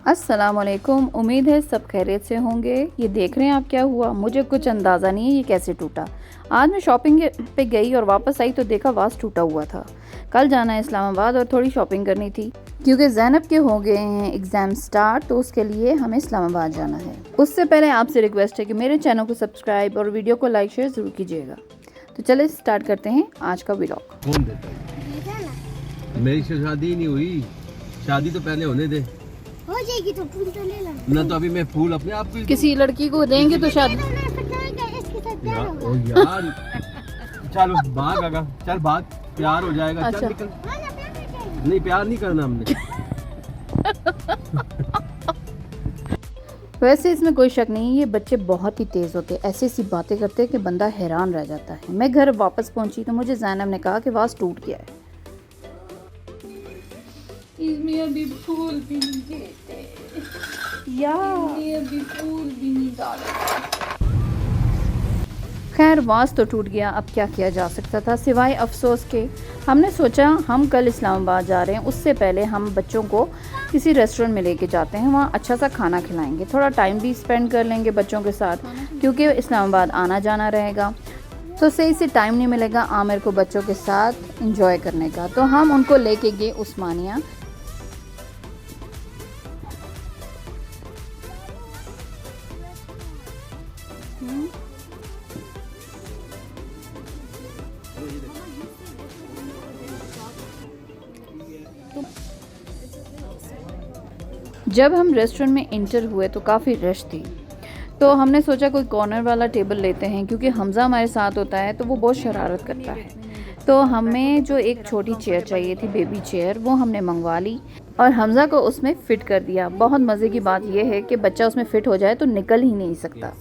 अस्सलाम वालेकुम। उम्मीद है सब खैरियत से होंगे। ये देख रहे हैं आप क्या हुआ, मुझे कुछ अंदाज़ा नहीं है ये कैसे टूटा। आज मैं शॉपिंग पे गई और वापस आई तो देखा वास टूटा हुआ था। कल जाना है इस्लामाबाद और थोड़ी शॉपिंग करनी थी क्योंकि ज़ैनब के हो गए हैं एग्ज़ाम स्टार्ट, तो उसके लिए हमें इस्लामाबाद जाना है। उससे पहले आपसे रिक्वेस्ट है कि मेरे चैनल को सब्सक्राइब और वीडियो को लाइक शेयर ज़रूर कीजिएगा। तो चले स्टार्ट करते हैं आज का व्लॉग। कौन देता है? मेरी शादी नहीं हुई, शादी तो पहले होने दे। हो जाएगी तो फूल तो ले लो ना तो अभी मैं फूल अपने आप को किसी लड़की को देंगे तो शादी। इसके साथ प्यार होगा। ओ यार, चलो भाग आगा, चल भाग, प्यार हो जाएगा। अच्छा। चल निकल। हाँ ना, प्यार करके। नहीं, प्यार नहीं करना हमने। वैसे इसमें कोई शक नहीं, ये बच्चे बहुत ही तेज़ होते, ऐसी ऐसी बातें करते कि बंदा हैरान रह जाता है। मैं घर वापस पहुंची तो मुझे ज़ैनब ने कहा कि वास टूट गया है। इसमें अभी फूल भी नहीं गिरते, इसमें अभी फूल भी नहीं डाले। खैर वास तो टूट गया, अब क्या किया जा सकता था सिवाय अफसोस के। हमने सोचा हम कल इस्लामाबाद जा रहे हैं, उससे पहले हम बच्चों को किसी रेस्टोरेंट में लेके जाते हैं, वहाँ अच्छा सा खाना खिलाएंगे, थोड़ा टाइम भी स्पेंड कर लेंगे बच्चों के साथ क्योंकि इस्लामाबाद आना जाना रहेगा तो सही से टाइम नहीं मिलेगा आमिर को बच्चों के साथ एंजॉय करने का। तो हम उनको लेके गए उस्मानिया। जब हम रेस्टोरेंट में इंटर हुए तो काफ़ी रश थी, तो हमने सोचा कोई कॉर्नर वाला टेबल लेते हैं क्योंकि हमज़ा हमारे साथ होता है तो वो बहुत शरारत करता है। तो हमें जो एक छोटी चेयर चाहिए थी, बेबी चेयर, वो हमने मंगवा ली और हमज़ा को उसमें फ़िट कर दिया। बहुत मज़े की बात यह है कि बच्चा उसमें फ़िट हो जाए तो निकल ही नहीं सकता।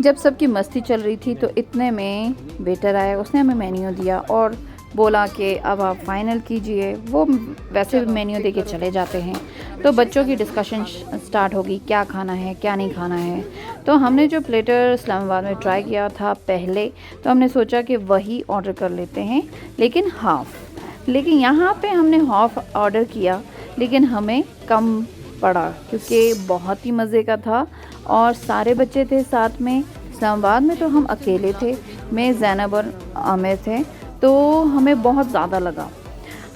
जब सबकी मस्ती चल रही थी तो इतने में वेटर आया, उसने हमें मेन्यू दिया और बोला कि अब आप फाइनल कीजिए। वो वैसे भी मेन्यू दे के चले जाते हैं। तो बच्चों की डिस्कशन स्टार्ट होगी, क्या खाना है क्या नहीं खाना है। तो हमने जो प्लेटर इस्लामाबाद में ट्राई किया था पहले, तो हमने सोचा कि वही ऑर्डर कर लेते हैं, लेकिन हाफ़। लेकिन यहाँ पे हमने हाफ़ ऑर्डर किया लेकिन हमें कम पड़ा क्योंकि बहुत ही मज़े का था और सारे बच्चे थे साथ में। इस्लामाबाद में तो हम अकेले थे, मैं ज़ैनब और आमिर थे, तो हमें बहुत ज़्यादा लगा।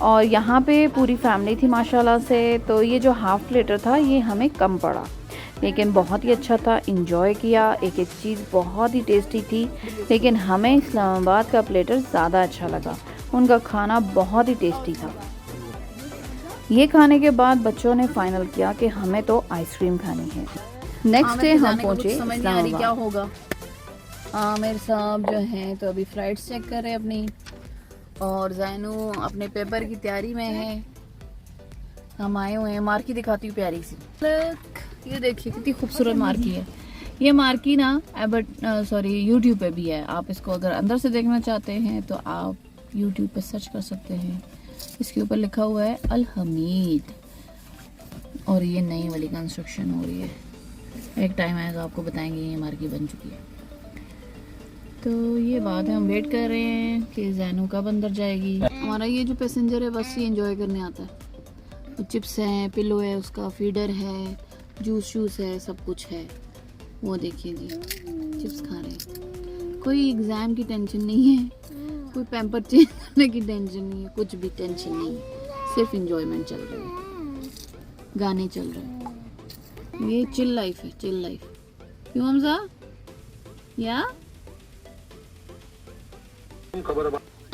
और यहाँ पे पूरी फैमिली थी माशाल्लाह से, तो ये जो हाफ़ प्लेटर था ये हमें कम पड़ा, लेकिन बहुत ही अच्छा था, इंजॉय किया। एक एक चीज़ बहुत ही टेस्टी थी, लेकिन हमें इस्लामाबाद का प्लेटर ज़्यादा अच्छा लगा। उनका खाना बहुत ही टेस्टी था। ये खाने के बाद बच्चों ने फाइनल किया कि हमें तो आइसक्रीम खानी है। नेक्स्ट डे हम पहुँचे समझ नहीं आ रही क्या इस्लामाबाद। होगा। आमिर साहब जो हैं तो अभी फ्लाइट्स चेक कर रहे हैं अपनी, और जैनू अपने पेपर की तैयारी में है। हम आए हुए हैं, मार्की दिखाती हूँ प्यारी सी। ये देखिए कितनी खूबसूरत मार्की है। ये मार्की ना यूट्यूब पे भी है। आप इसको अगर अंदर से देखना चाहते हैं तो आप यूट्यूब पे सर्च कर सकते हैं। इसके ऊपर लिखा हुआ है अल हमीद, और ये नई वाली कंस्ट्रक्शन हो रही है। एक टाइम आएगा आपको बताएंगे ये मार्की बन चुकी है। तो ये बात है, हम वेट कर रहे हैं कि जैनू कब अंदर जाएगी। हमारा ये जो पैसेंजर है बस ये एंजॉय करने आता है। तो चिप्स हैं, पिलो है, उसका फीडर है, जूस है, सब कुछ है। वो देखिए जी, चिप्स खा रहे हैं। कोई एग्ज़ाम की टेंशन नहीं है, कोई पैम्पर चेंज करने की टेंशन नहीं है, कुछ भी टेंशन नहीं है, सिर्फ इंजॉयमेंट चल रही है, गाने चल रहे हैं। ये चिल लाइफ है, चिल लाइफ। क्यों हमजा? या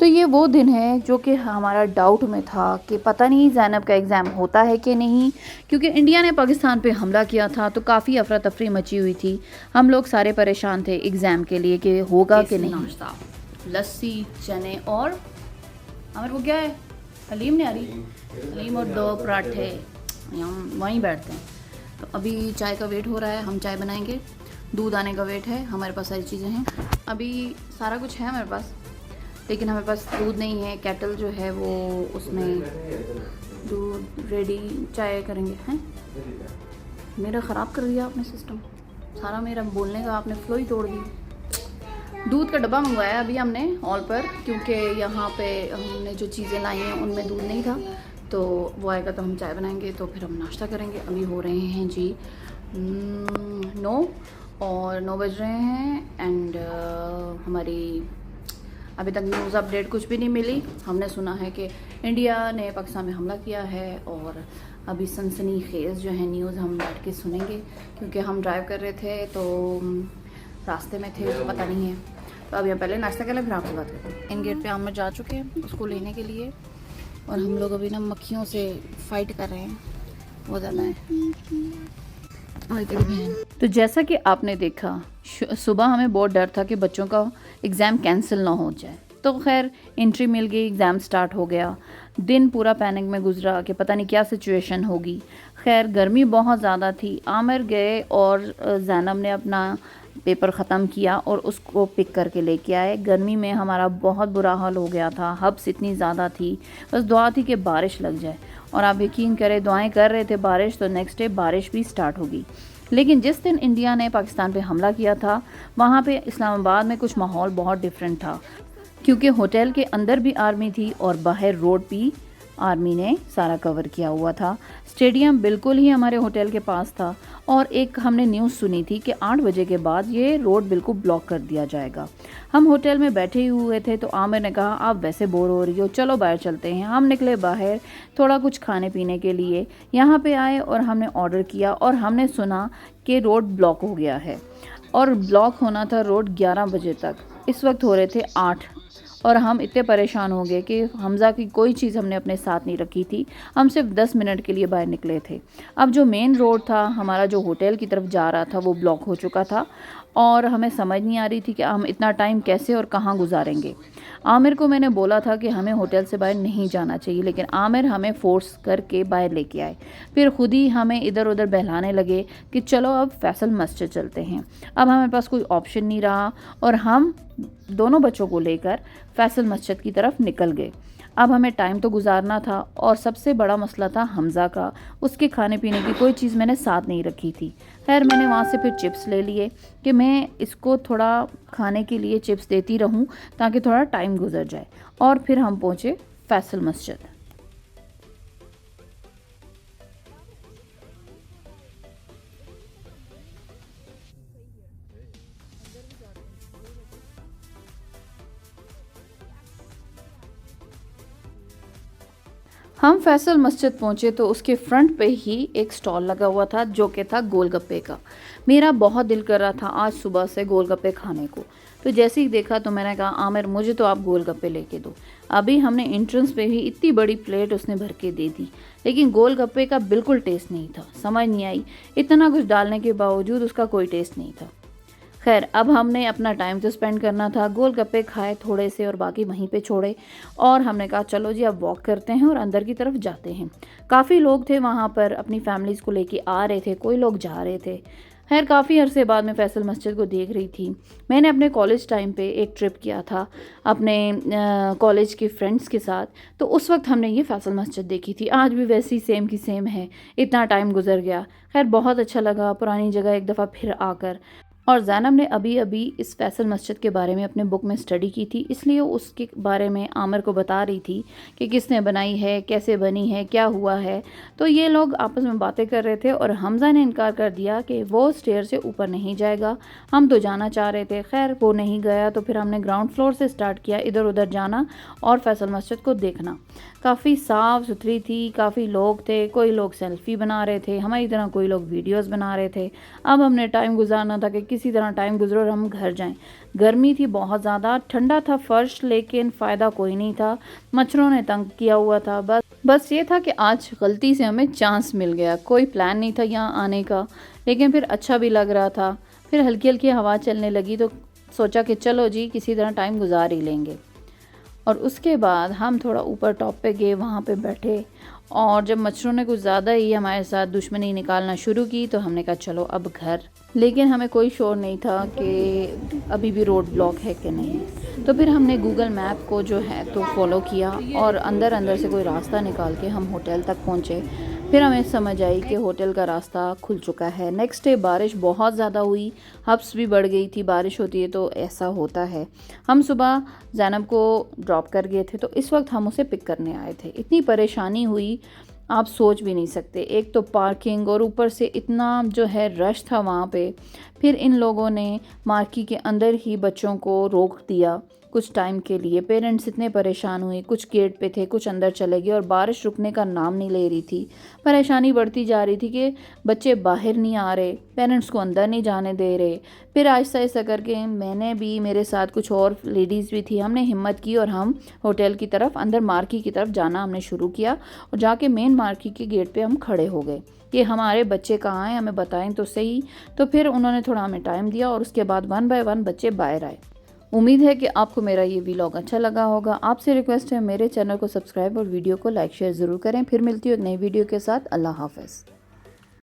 तो ये वो दिन है जो कि हमारा डाउट में था कि पता नहीं ज़ैनब का एग्ज़ाम होता है कि नहीं, क्योंकि इंडिया ने पाकिस्तान पे हमला किया था तो काफ़ी अफरा तफरी मची हुई थी। हम लोग सारे परेशान थे एग्ज़ाम के लिए कि होगा कि नहीं। लस्सी, चने और हमारे को क्या है, हलीम नहीं आ रही, हलीम और 2 पराठे। हम वहीं बैठते हैं। तो अभी चाय का वेट हो रहा है, हम चाय बनाएंगे। दूध आने का वेट है, हमारे पास सारी चीज़ें हैं, अभी सारा कुछ है हमारे पास, लेकिन हमारे पास दूध नहीं है। केटल जो है वो उसमें दूध रेडी, चाय करेंगे हैं। मेरा ख़राब कर दिया आपने सिस्टम सारा, मेरा बोलने का आपने फ्लो ही तोड़ दी। दूध का डब्बा मंगवाया अभी हमने हॉल पर, क्योंकि यहाँ पे हमने जो चीज़ें लाई हैं उनमें दूध नहीं था, तो वो आएगा तो हम चाय बनाएंगे, तो फिर हम नाश्ता करेंगे। अभी हो रहे हैं जी 9 बज रहे हैं एंड हमारी अभी तक न्यूज़ अपडेट कुछ भी नहीं मिली। हमने सुना है कि इंडिया ने पाकिस्तान में हमला किया है, और अभी सनसनीखेज़ जो है न्यूज़ हम बैठ के सुनेंगे, क्योंकि हम ड्राइव कर रहे थे तो रास्ते में थे तो पता नहीं है। तो अभी हम पहले नाश्ता कर लें फिर आपसे बात करते हैं। इन गेट पे आमिर जा चुके हैं उसको लेने के लिए, और हम लोग अभी ना मक्खियों से फाइट कर रहे हैं, बहुत ज़्यादा है। तो जैसा कि आपने देखा, सुबह हमें बहुत डर था कि बच्चों का एग्ज़ाम कैंसिल ना हो जाए, तो खैर एंट्री मिल गई, एग्ज़ाम स्टार्ट हो गया। दिन पूरा पैनिक में गुजरा कि पता नहीं क्या सिचुएशन होगी। खैर गर्मी बहुत ज़्यादा थी। आमिर गए और ज़ैनब ने अपना पेपर ख़त्म किया और उसको पिक करके लेके आए। गर्मी में हमारा बहुत बुरा हाल हो गया था, हब्स इतनी ज़्यादा थी, बस दुआ थी कि बारिश लग जाए। और आप यकीन करें, दुआएं कर रहे थे बारिश, तो नेक्स्ट डे बारिश भी स्टार्ट होगी। लेकिन जिस दिन इंडिया ने पाकिस्तान पे हमला किया था, वहाँ पे इस्लामाबाद में कुछ माहौल बहुत डिफरेंट था, क्योंकि होटल के अंदर भी आर्मी थी और बाहर रोड भी आर्मी ने सारा कवर किया हुआ था। स्टेडियम बिल्कुल ही हमारे होटल के पास था, और एक हमने न्यूज़ सुनी थी कि 8 बजे के बाद ये रोड बिल्कुल ब्लॉक कर दिया जाएगा। हम होटल में बैठे हुए थे, तो आमिर ने कहा आप वैसे बोर हो रही हो, चलो बाहर चलते हैं। हम निकले बाहर थोड़ा कुछ खाने पीने के लिए। यहाँ पे आए और हमने ऑर्डर किया, और हमने सुना कि रोड ब्लॉक हो गया है, और ब्लॉक होना था रोड 11 बजे तक। इस वक्त हो रहे थे 8, और हम इतने परेशान हो गए कि हमज़ा की कोई चीज़ हमने अपने साथ नहीं रखी थी। हम सिर्फ 10 मिनट के लिए बाहर निकले थे। अब जो मेन रोड था हमारा, जो होटल की तरफ जा रहा था, वो ब्लॉक हो चुका था, और हमें समझ नहीं आ रही थी कि हम इतना टाइम कैसे और कहाँ गुजारेंगे। आमिर को मैंने बोला था कि हमें होटल से बाहर नहीं जाना चाहिए, लेकिन आमिर हमें फ़ोर्स करके बाहर लेके आए। फिर ख़ुद ही हमें इधर उधर बहलाने लगे कि चलो अब फैसल मस्जिद चलते हैं। अब हमारे पास कोई ऑप्शन नहीं रहा, और हम दोनों बच्चों को लेकर फैसल मस्जिद की तरफ निकल गए। अब हमें टाइम तो गुजारना था, और सबसे बड़ा मसला था हमज़ा का। उसके खाने पीने की कोई चीज़ मैंने साथ नहीं रखी थी। खैर मैंने वहाँ से फिर चिप्स ले लिए कि मैं इसको थोड़ा खाने के लिए चिप्स देती रहूँ ताकि थोड़ा टाइम गुजर जाए। और फिर हम पहुँचे फैसल मस्जिद। हम फैसल मस्जिद पहुँचे तो उसके फ्रंट पे ही एक स्टॉल लगा हुआ था, जो कि था गोलगप्पे का। मेरा बहुत दिल कर रहा था आज सुबह से गोलगप्पे खाने को, तो जैसे ही देखा तो मैंने कहा आमिर मुझे तो आप गोलगप्पे लेके दो। अभी हमने एंट्रेंस पे ही इतनी बड़ी प्लेट उसने भर के दे दी, लेकिन गोलगप्पे का बिल्कुल टेस्ट नहीं था। समझ नहीं आई, इतना कुछ डालने के बावजूद उसका कोई टेस्ट नहीं था। खैर अब हमने अपना टाइम तो स्पेंड करना था। गोलगप्पे खाए थोड़े से और बाकी वहीं पे छोड़े, और हमने कहा चलो जी अब वॉक करते हैं और अंदर की तरफ जाते हैं। काफ़ी लोग थे वहाँ पर, अपनी फैमिलीज़ को लेके आ रहे थे, कोई लोग जा रहे थे। खैर काफ़ी अरसे बाद मैं फैसल मस्जिद को देख रही थी। मैंने अपने कॉलेज टाइम पे एक ट्रिप किया था अपने कॉलेज के फ्रेंड्स के साथ, तो उस वक्त हमने ये फैसल मस्जिद देखी थी। आज भी वैसी सेम की सेम है, इतना टाइम गुजर गया। खैर बहुत अच्छा लगा पुरानी जगह एक दफ़ा फिर आकर। और ज़ैनब ने अभी अभी इस फैसल मस्जिद के बारे में अपने बुक में स्टडी की थी, इसलिए उसके बारे में आमिर को बता रही थी कि किसने बनाई है, कैसे बनी है, क्या हुआ है। तो ये लोग आपस में बातें कर रहे थे, और हमज़ा ने इनकार कर दिया कि वो स्टेयर से ऊपर नहीं जाएगा। हम तो जाना चाह रहे थे, खैर वो नहीं गया, तो फिर हमने ग्राउंड फ्लोर से स्टार्ट किया इधर उधर जाना और फैसल मस्जिद को देखना। काफ़ी साफ़ सुथरी थी, काफ़ी लोग थे, कोई लोग सेल्फ़ी बना रहे थे, हमारी तरह कोई लोग वीडियोज़ बना रहे थे। अब हमने टाइम गुजारना था कि किसी तरह टाइम गुजरो और हम घर जाएं। गर्मी थी बहुत ज़्यादा, ठंडा था फर्श, लेकिन फ़ायदा कोई नहीं था। मच्छरों ने तंग किया हुआ था। बस ये था कि आज गलती से हमें चांस मिल गया। कोई प्लान नहीं था यहाँ आने का, लेकिन फिर अच्छा भी लग रहा था। फिर हल्की हल्की हवा चलने लगी, तो सोचा कि चलो जी किसी तरह टाइम गुजार ही लेंगे। और उसके बाद हम थोड़ा ऊपर टॉप पे गए, वहाँ पे बैठे, और जब मच्छरों ने कुछ ज़्यादा ही हमारे साथ दुश्मनी निकालना शुरू की तो हमने कहा चलो अब घर। लेकिन हमें कोई शोर नहीं था कि अभी भी रोड ब्लॉक है कि नहीं। तो फिर हमने गूगल मैप को जो है तो फॉलो किया, और अंदर अंदर से कोई रास्ता निकाल के हम होटल तक पहुँचे। फिर हमें समझ आई कि होटल का रास्ता खुल चुका है। नेक्स्ट डे बारिश बहुत ज़्यादा हुई, हब्स भी बढ़ गई थी। बारिश होती है तो ऐसा होता है। हम सुबह ज़ैनब को ड्रॉप कर गए थे, तो इस वक्त हम उसे पिक करने आए थे। इतनी परेशानी हुई आप सोच भी नहीं सकते। एक तो पार्किंग और ऊपर से इतना जो है रश था वहाँ पे। फिर इन लोगों ने मार्केट के अंदर ही बच्चों को रोक दिया कुछ टाइम के लिए। पेरेंट्स इतने परेशान हुए, कुछ गेट पे थे, कुछ अंदर चले गए और बारिश रुकने का नाम नहीं ले रही थी। परेशानी बढ़ती जा रही थी कि बच्चे बाहर नहीं आ रहे, पेरेंट्स को अंदर नहीं जाने दे रहे। फिर आहिस्ता आहिस्ता करके मैंने भी, मेरे साथ कुछ और लेडीज़ भी थी, हमने हिम्मत की और हम होटल की तरफ, अंदर मार्केट की तरफ जाना हमने शुरू किया। और जाके मेन मार्केट के गेट पे हम खड़े हो गए कि हमारे बच्चे कहाँ हैं, हमें बताएं तो सही। तो फिर उन्होंने थोड़ा हमें टाइम दिया और उसके बाद 1 बाय 1 बच्चे बाहर आए। उम्मीद है कि आपको मेरा ये व्लॉग अच्छा लगा होगा। आपसे रिक्वेस्ट है मेरे चैनल को सब्सक्राइब और वीडियो को लाइक शेयर ज़रूर करें। फिर मिलती हूँ एक नई वीडियो के साथ। अल्लाह हाफ़िज़।